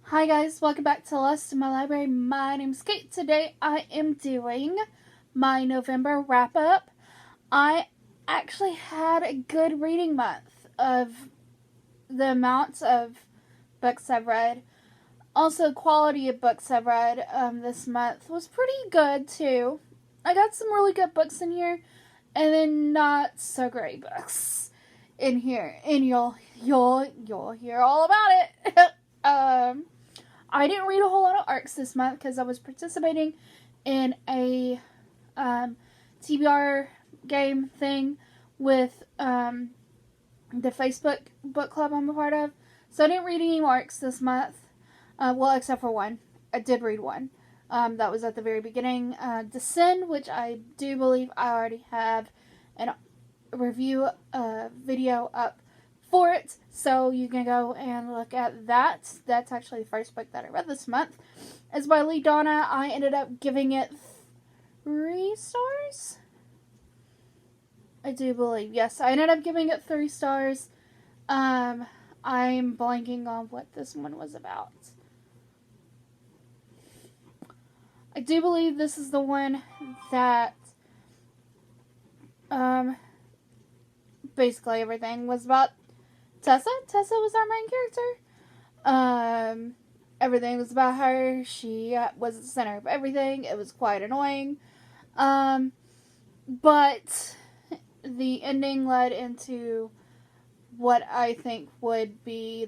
Hi guys, welcome back to Lost in My Library. My name's Kate. Today I am doing my November wrap-up. I actually had a good reading month of the amounts of books I've read. Also, quality of books I've read this month was pretty good too. I got some really good books in here, and then not so great books in here, and you'll hear all about it. I didn't read a whole lot of ARCs this month because I was participating in a TBR game thing with the Facebook book club I'm a part of. So I didn't read any ARCs this month. Except for one. I did read one. That was at the very beginning. Descend, which I do believe I already have a review video up for it, so you can go and look at that. That's actually the first book that I read this month. It's by Lee Donna. I ended up giving it 3 stars. I do believe, yes, I ended up giving it 3 stars. I'm blanking on what this one was about. I do believe this is the one that basically everything was about Tessa. Tessa was our main character. Everything was about her. She was the center of everything. It was quite annoying. But the ending led into what I think would be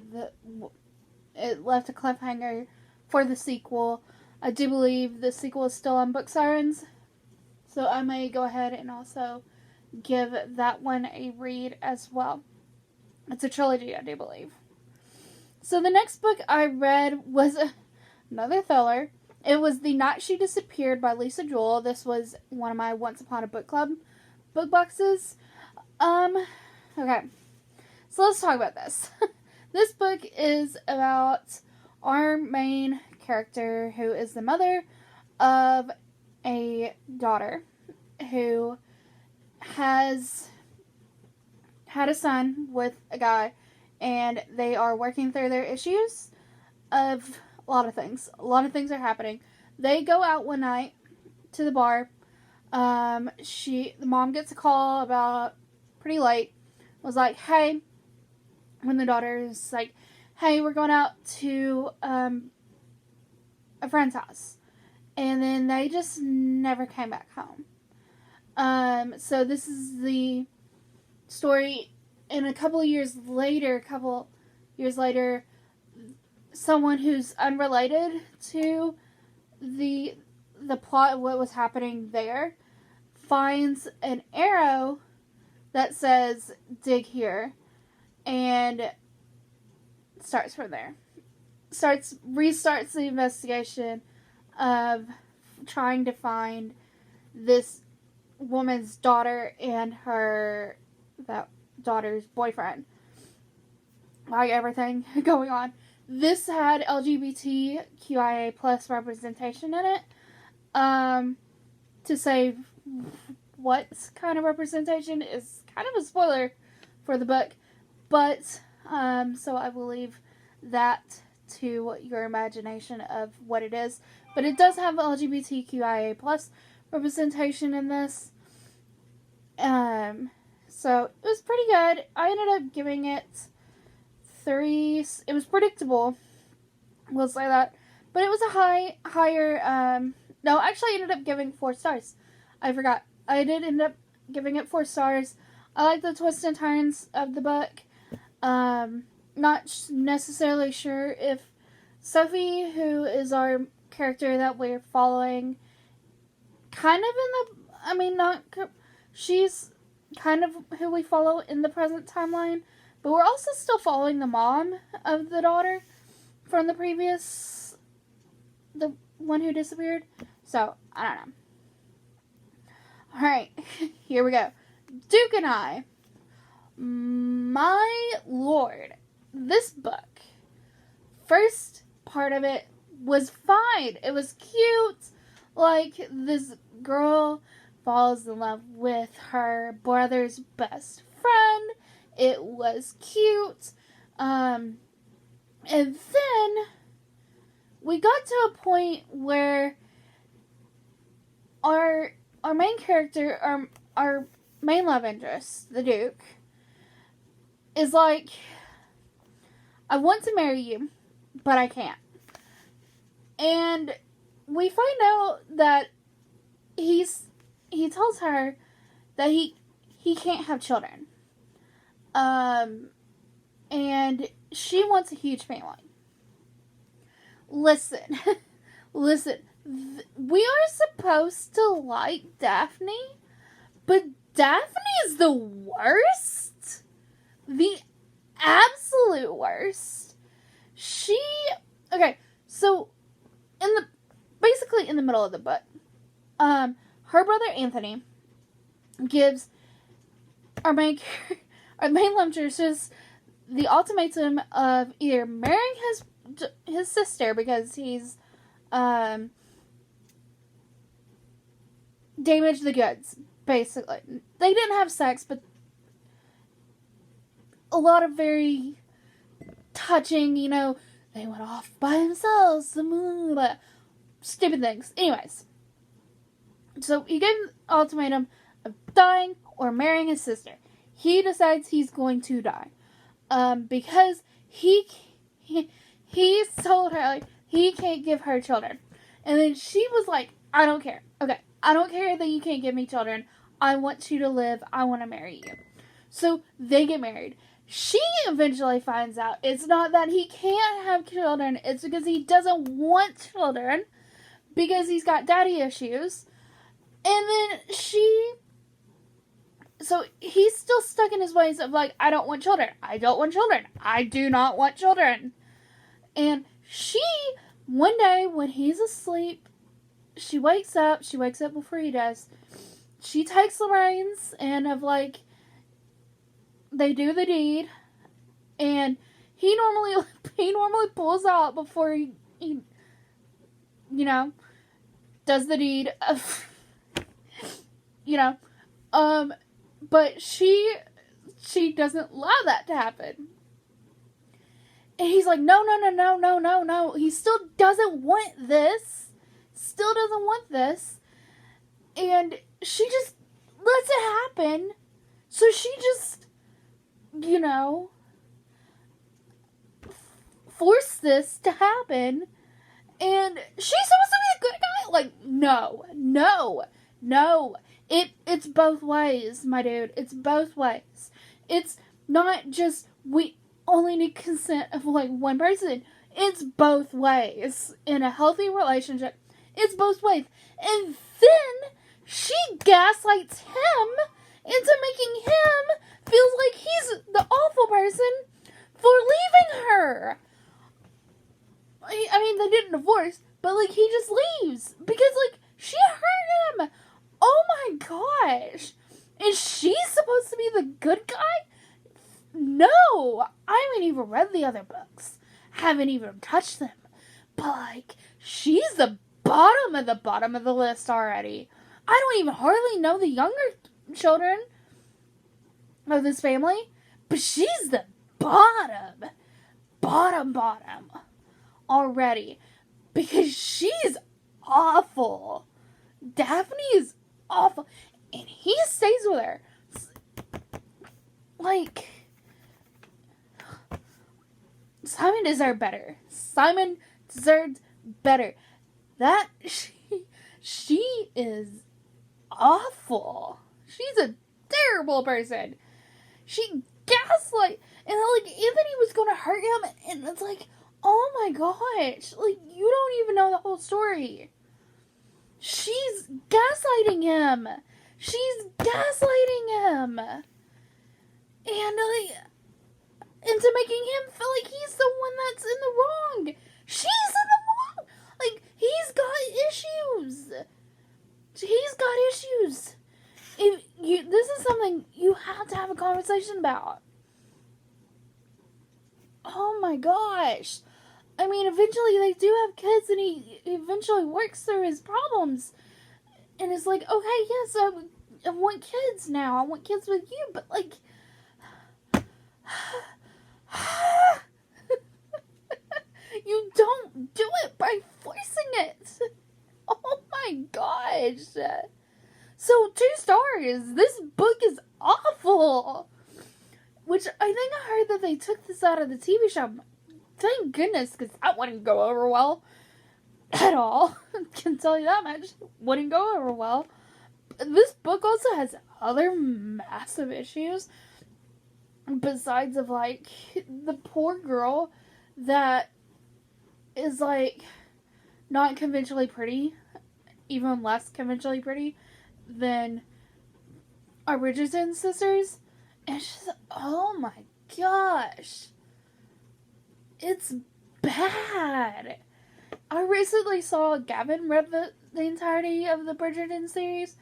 it left a cliffhanger for the sequel. I do believe the sequel is still on Book Sirens, so I may go ahead and also give that one a read as well. It's a trilogy, I do believe. So the next book I read was another thriller. It was The Night She Disappeared by Lisa Joel. This was one of my Once Upon a Book Club book boxes. Okay. So let's talk about this. This book is about our main character, who is the mother of a daughter who has had a son with a guy, and they are working through their issues of a lot of things. A lot of things are happening. They go out one night to the bar. The mom gets a call about pretty late. Was like, hey, when the daughter is like, hey, we're going out to a friend's house. And then they just never came back home. So this is the story. And a couple years later, someone who's unrelated to the plot of what was happening there finds an arrow that says dig here, and starts from there. Restarts the investigation of trying to find this woman's daughter and that daughter's boyfriend. Like everything going on. This had LGBTQIA plus representation in it. To say what kind of representation is kind of a spoiler for the book. But, so I will leave that to your imagination of what it is. But it does have LGBTQIA plus representation in this. So it was pretty good. I ended up giving it 3. It was predictable. We'll say that. But it was a higher, no, actually I ended up giving 4 stars. I forgot. I did end up giving it 4 stars. I like the twists and turns of the book. Not necessarily sure if Sophie, who is our character that we're following, she's kind of who we follow in the present timeline, but we're also still following the mom of the daughter from the one who disappeared. So, I don't know. Alright, here we go. Duke and I. My lord. This book, first part of it was fine. It was cute. Like, this girl falls in love with her brother's best friend. It was cute. And then we got to a point where our main character, our main love interest, the Duke, is like, I want to marry you, but I can't. And we find out that he tells her that he can't have children. And she wants a huge family. Listen, we are supposed to like Daphne, but Daphne is the worst. The absolute worst. Okay, so basically in the middle of the book, her brother Anthony gives our main love interest the ultimatum of either marrying his sister because he's damaged the goods, basically. They didn't have sex, but a lot of very touching, they went off by themselves, stupid things. Anyways, so he gave an ultimatum of dying or marrying his sister. He decides he's going to die. Because he told her, like, he can't give her children. And then she was like, I don't care. Okay, I don't care that you can't give me children. I want you to live. I want to marry you. So they get married. She eventually finds out it's not that he can't have children. It's because he doesn't want children. Because he's got daddy issues. And then so he's still stuck in his ways of like, I don't want children. I don't want children. I do not want children. And one day when he's asleep, she wakes up before he does. She takes the reins and they do the deed. And he normally pulls out before he does the deed of, but she doesn't allow that to happen. And he's like, no. He still doesn't want this. And she just lets it happen. So she just, forced this to happen. And she's supposed to be a good guy. Like, no. It's both ways, my dude. It's both ways. It's not just we only need consent of one person. It's both ways. In a healthy relationship, it's both ways. And then she gaslights him into making him feel like he's the awful person for leaving her. I mean, they didn't divorce, but he just leaves because she hurt him. Oh my gosh. Is she supposed to be the good guy? No. I haven't even read the other books. Haven't even touched them. But she's the bottom of the list already. I don't even hardly know the younger children of this family. But she's the bottom already. Because she's awful. Daphne is awful. And he stays with her. Simon deserved better. Simon deserved better. That she is awful. She's a terrible person. She gaslight, and Anthony was gonna hurt him, and it's oh my gosh, you don't even know the whole story. She's gaslighting him. And into making him feel like he's the one that's in the wrong. She's in the wrong. He's got issues. This is something you have to have a conversation about. Oh my gosh. I mean, eventually they do have kids, and he eventually works through his problems. And it's okay, yes, I want kids now. I want kids with you, but you don't do it by stars. This book is awful. Which I think I heard that they took this out of the TV show. Thank goodness, because that wouldn't go over well at all. Can tell you that much. Wouldn't go over well. This book also has other massive issues. Besides of, like, the poor girl that is, like, not conventionally pretty. Even less conventionally pretty than our Bridgerton sisters. And it's just, oh my gosh. It's bad. I recently saw Gavin read the entirety of the Bridgerton series.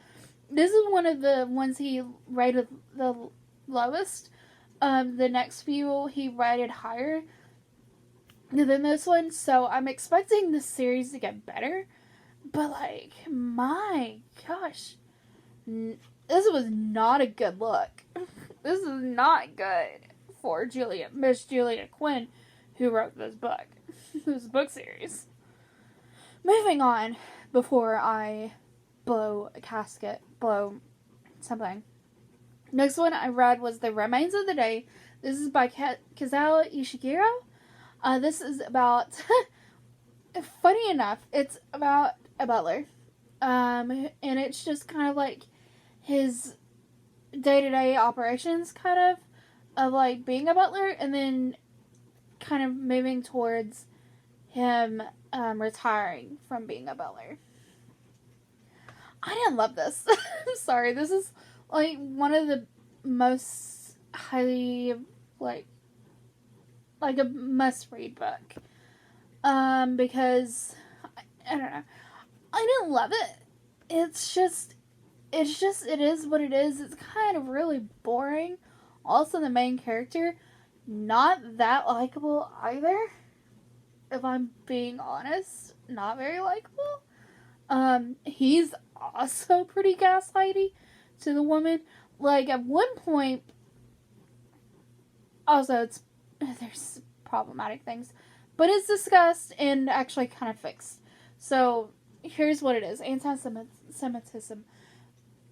This is one of the ones he rated the lowest. The next few he rated higher than this one. So I'm expecting this series to get better. But, like, my gosh. This was not a good look. This is not good for Miss Julia Quinn, who wrote this book. This book series. Moving on, before I blow a casket, blow something. Next one I read was The Remains of the Day. This is by Kazuo Ishiguro. This is about, funny enough, it's about a butler. And it's just kind of like his day-to-day operations, kind of like being a butler, and then kind of moving towards him retiring from being a butler. I didn't love this. I'm sorry. This is like one of the most highly like a must-read book. Because I don't know. I didn't love it. It is what it is. It's kind of really boring. Also, the main character, not that likable either. If I'm being honest, not very likable. He's also pretty gaslighty to the woman. Like, at one point, also, there's problematic things, but it's discussed and actually kind of fixed. So, here's what it is. Anti-Semitism.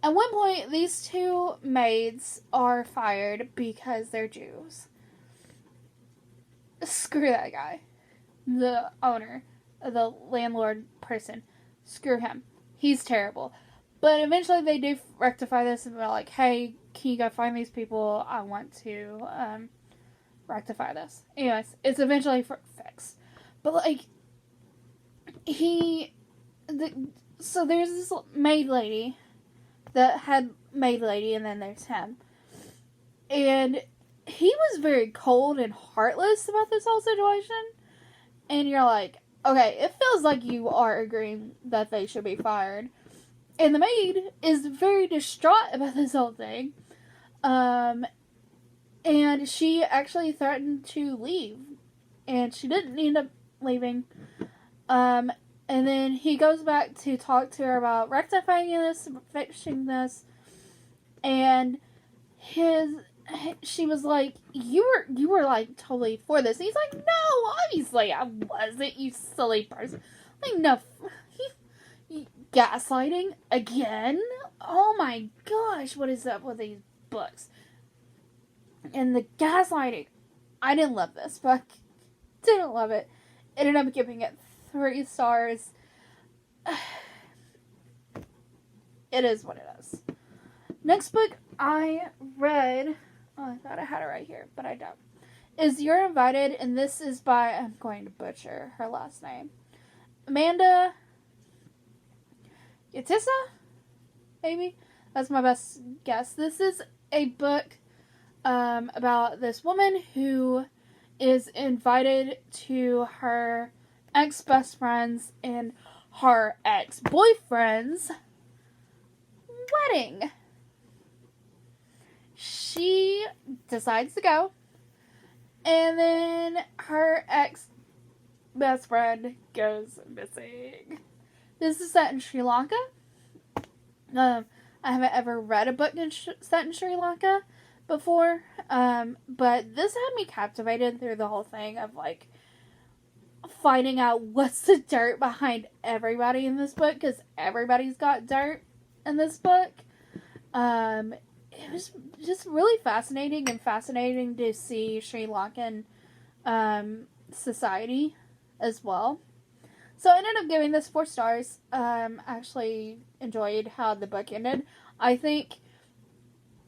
At one point, these two maids are fired because they're Jews. Screw that guy. The owner, the landlord person. Screw him. He's terrible. But eventually they do rectify this and they're like, hey, can you go find these people? I want to rectify this. Anyways, it's eventually fixed. But, like, so there's this maid lady, the head maid lady, and then there's him. And he was very cold and heartless about this whole situation. And you're like, okay, it feels like you are agreeing that they should be fired. And the maid is very distraught about this whole thing. And she actually threatened to leave. And she didn't end up leaving. And then he goes back to talk to her about rectifying this, fixing this. And she was like, you were like totally for this. And he's like, no, obviously I wasn't, you silly person. Like, no, gaslighting again? Oh my gosh, what is up with these books? And the gaslighting, I didn't love this book. Didn't love it. Ended up giving it 3 stars. It is what it is. Next book I read, oh, I thought I had it right here, but I don't, is You're Invited, and this is by, I'm going to butcher her last name, Amanda Yatissa? Maybe? That's my best guess. This is a book about this woman who is invited to her ex-best friend's and her ex-boyfriend's wedding. She decides to go, and then her ex-best friend goes missing. This is set in Sri Lanka. I haven't ever read a book set in Sri Lanka before, but this had me captivated through the whole thing of, like, finding out what's the dirt behind everybody in this book, because everybody's got dirt in this book. It was just really fascinating to see Sri Lankan society as well. So I ended up giving this 4 stars. Actually enjoyed how the book ended. I think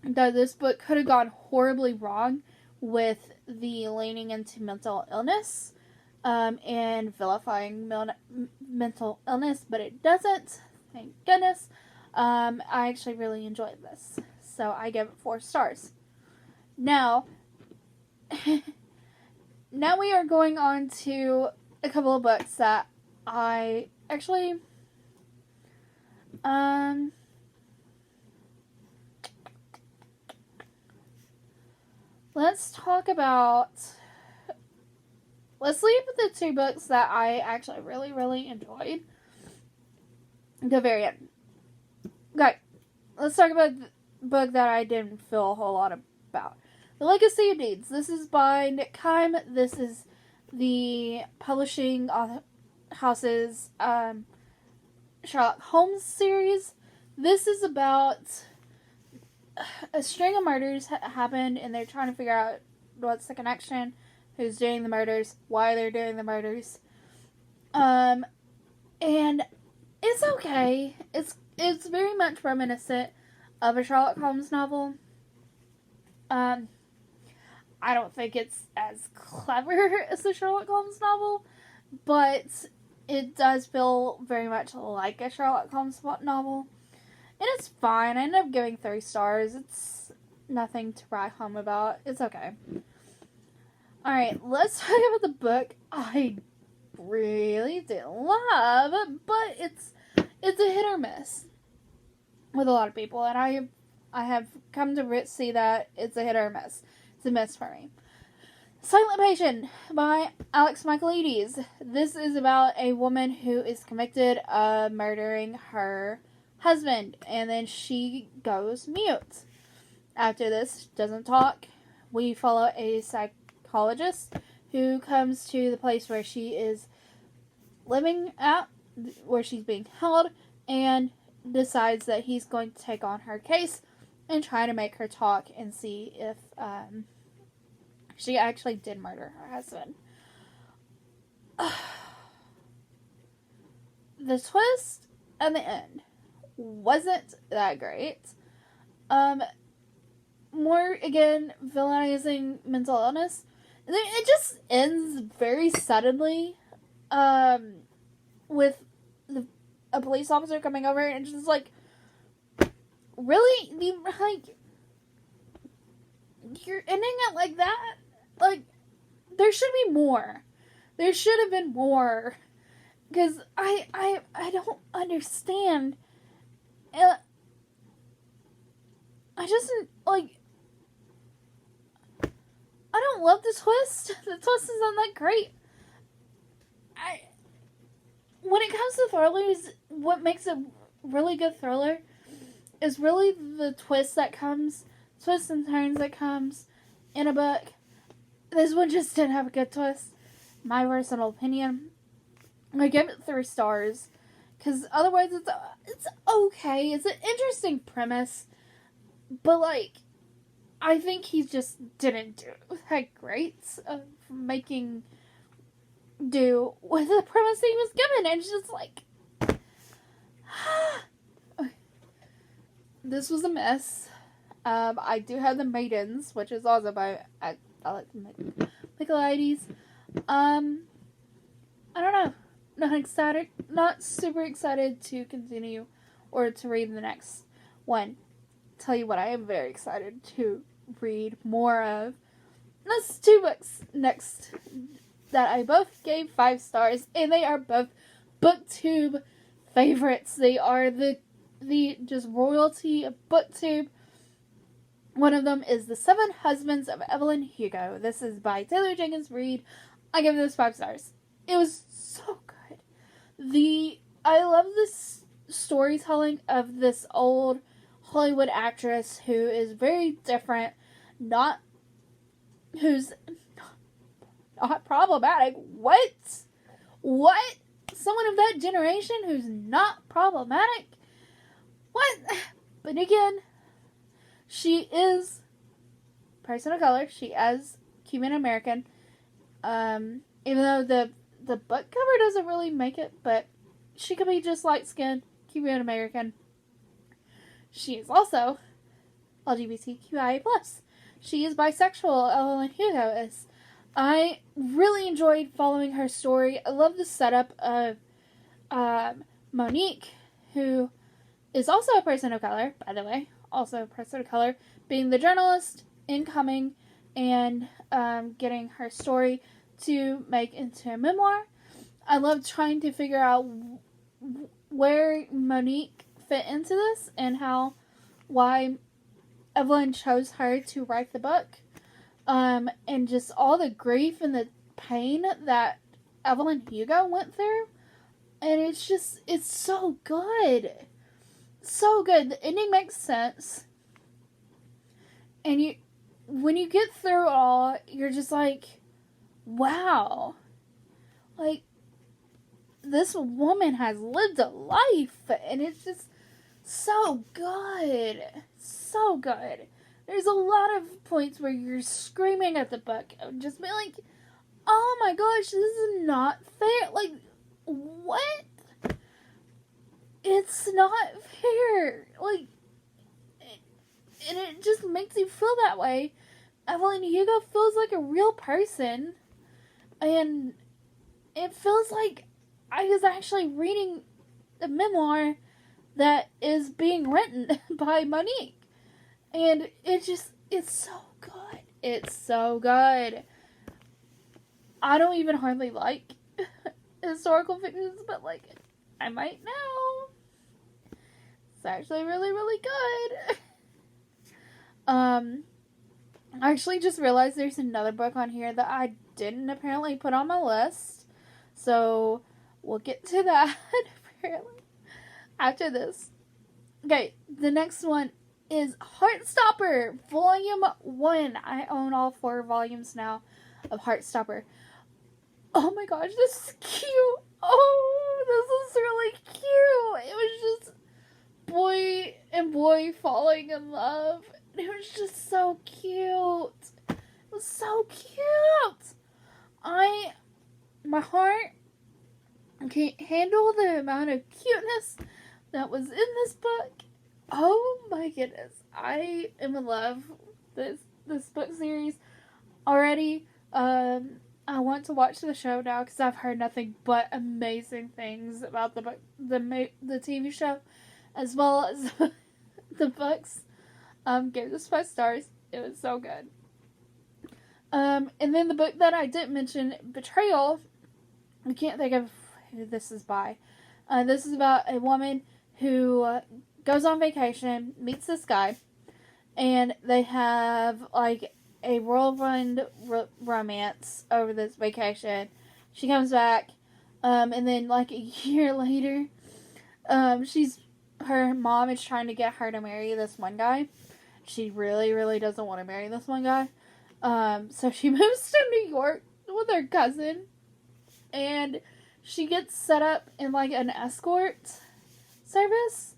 that this book could have gone horribly wrong with the leaning into mental illness and vilifying mental illness, but it doesn't. Thank goodness. I actually really enjoyed this. So I give it 4 stars. Now, now we are going on to a couple of books that I actually, let's leave with the 2 books that I actually really, really enjoyed. The very end. Okay, let's talk about the book that I didn't feel a whole lot about. The Legacy of Deeds. This is by Nick Kime. This is the publishing house's Sherlock Holmes series. This is about a string of murders happened, and they're trying to figure out what's the connection, who's doing the murders, why they're doing the murders. And it's okay. It's very much reminiscent of a Sherlock Holmes novel. I don't think it's as clever as a Sherlock Holmes novel, but it does feel very much like a Sherlock Holmes novel. And it's fine. I ended up giving 3 stars. It's nothing to write home about. It's okay. Alright, let's talk about the book I really didn't love, but it's a hit or miss with a lot of people, and I have come to see that it's a hit or a miss. It's a miss for me. Silent Patient by Alex Michaelides. This is about a woman who is convicted of murdering her husband, and then she goes mute. After this, doesn't talk. We follow a psychologist who comes to the place where she is living at, where she's being held, and decides that he's going to take on her case and try to make her talk and see if she actually did murder her husband. The twist at the end wasn't that great. More, again, villainizing mental illness. And then it just ends very suddenly with a police officer coming over and just like, really? You're ending it like that? Like, there should be more. There should have been more. Because I don't understand. I just, like, I don't love the twist. The twist is not that great. When it comes to thrillers, what makes a really good thriller is really the twists and turns that comes in a book. This one just didn't have a good twist. My personal opinion. I give it 3 stars. Because otherwise it's okay. It's an interesting premise. But, like, I think he just didn't do that great of making do with the premise he was given. And it's just like, this was a mess. I do have The Maidens, which is also by Alex Michaelides. I don't know. Not super excited to continue or to read the next one. Tell you what, I am very excited to read more of. That's 2 books next that I both gave 5 stars, and they are both BookTube favorites. They are the just royalty of BookTube. One of them is The 7 Husbands of Evelyn Hugo. This is by Taylor Jenkins Reid. I give this 5 stars. It was so good. I love this storytelling of this old Hollywood actress who is very different, who's not problematic. What? Someone of that generation who's not problematic? What? But again, She is a person of color. She is Cuban American. Even though the book cover doesn't really make it, but she could be just light skinned Cuban American. She is also LGBTQIA+. She is bisexual, Evelyn Hugo is. I really enjoyed following her story. I love the setup of Monique, who is also a person of color, by the way, also a person of color, being the journalist, incoming, and getting her story to make into a memoir. I love trying to figure out where Monique fit into this and why Evelyn chose her to write the book. And just all the grief and the pain that Evelyn Hugo went through. And it's so good. So good. The ending makes sense. And when you get through it all, you're just like, wow. Like, this woman has lived a life. And it's just so good. So good. There's a lot of points where you're screaming at the book. Just being like, oh my gosh, this is not fair. Like, what? It's not fair. Like, and it just makes you feel that way. Evelyn Hugo feels like a real person. And it feels like I was actually reading a memoir that is being written by Monique. And it's so good. It's so good. I don't even hardly like historical fictions, but like, I might now. It's actually really, really good. I actually just realized there's another book on here that I didn't apparently put on my list. So, we'll get to that apparently after this. Okay, the next one is Heartstopper, Volume 1. I own all 4 volumes now of Heartstopper. Oh my gosh, this is cute. Oh, this is really cute. It was just boy and boy falling in love. It was just so cute. It was so cute. My heart can't handle the amount of cuteness that was in this book. Oh my goodness. I am in love with this book series already. I want to watch the show now because I've heard nothing but amazing things about the book, the TV show, as well as the books. Gave this 5 stars. It was so good. And then the book that I didn't mention, Betrayal. I can't think of who this is by. This is about a woman who goes on vacation, meets this guy, and they have like a whirlwind romance over this vacation. She comes back, and then like a year later, her mom is trying to get her to marry this one guy. She really, really doesn't want to marry this one guy. So she moves to New York with her cousin, and she gets set up in like an escort service,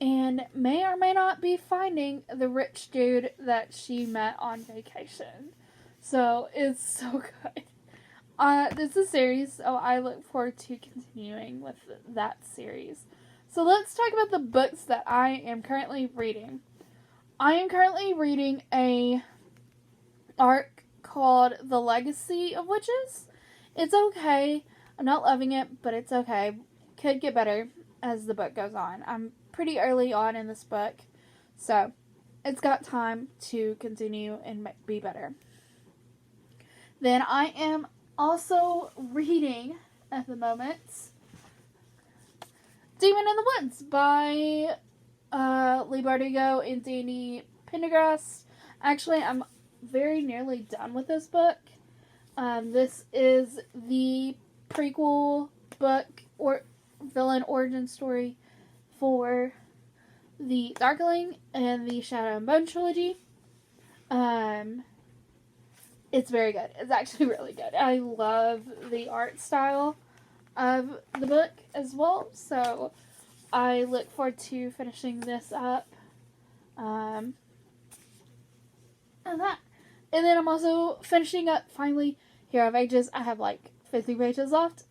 and may or may not be finding the rich dude that she met on vacation. So it's so good. This is a series, so I look forward to continuing with that series. So let's talk about the books that I am currently reading. I am currently reading a arc called The Legacy of Witches. It's okay. I'm not loving it, but it's okay. Could get better as the book goes on. I'm pretty early on in this book, so it's got time to continue and be better. Then I am also reading, at the moment, Demon in the Woods by Leigh Bardugo and Danny Pendergrass. Actually, I'm very nearly done with this book. This is the prequel book or villain origin story for the Darkling and the Shadow and Bone trilogy. It's very good. It's actually really good. I love the art style of the book as well, so I look forward to finishing this up. And that. And then I'm also finishing up, finally, Hero of Ages. I have like 50 pages left.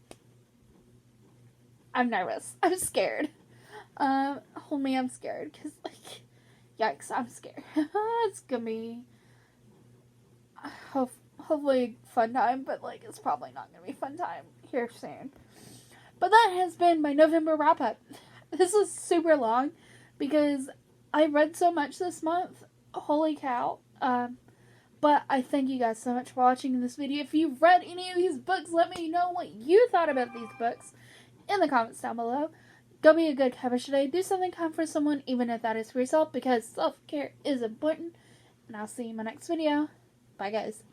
I'm nervous. I'm scared. Hold me, I'm scared. Because, like, yikes, I'm scared. It's gonna be hopefully a fun time, but, like, it's probably not gonna be a fun time here soon. But that has been my November wrap-up. This was super long because I read so much this month. Holy cow. But I thank you guys so much for watching this video. If you've read any of these books, let me know what you thought about these books in the comments down below. Go be a good cover today. Do something kind for someone, even if that is for yourself, because self-care is important. And I'll see you in my next video. Bye, guys.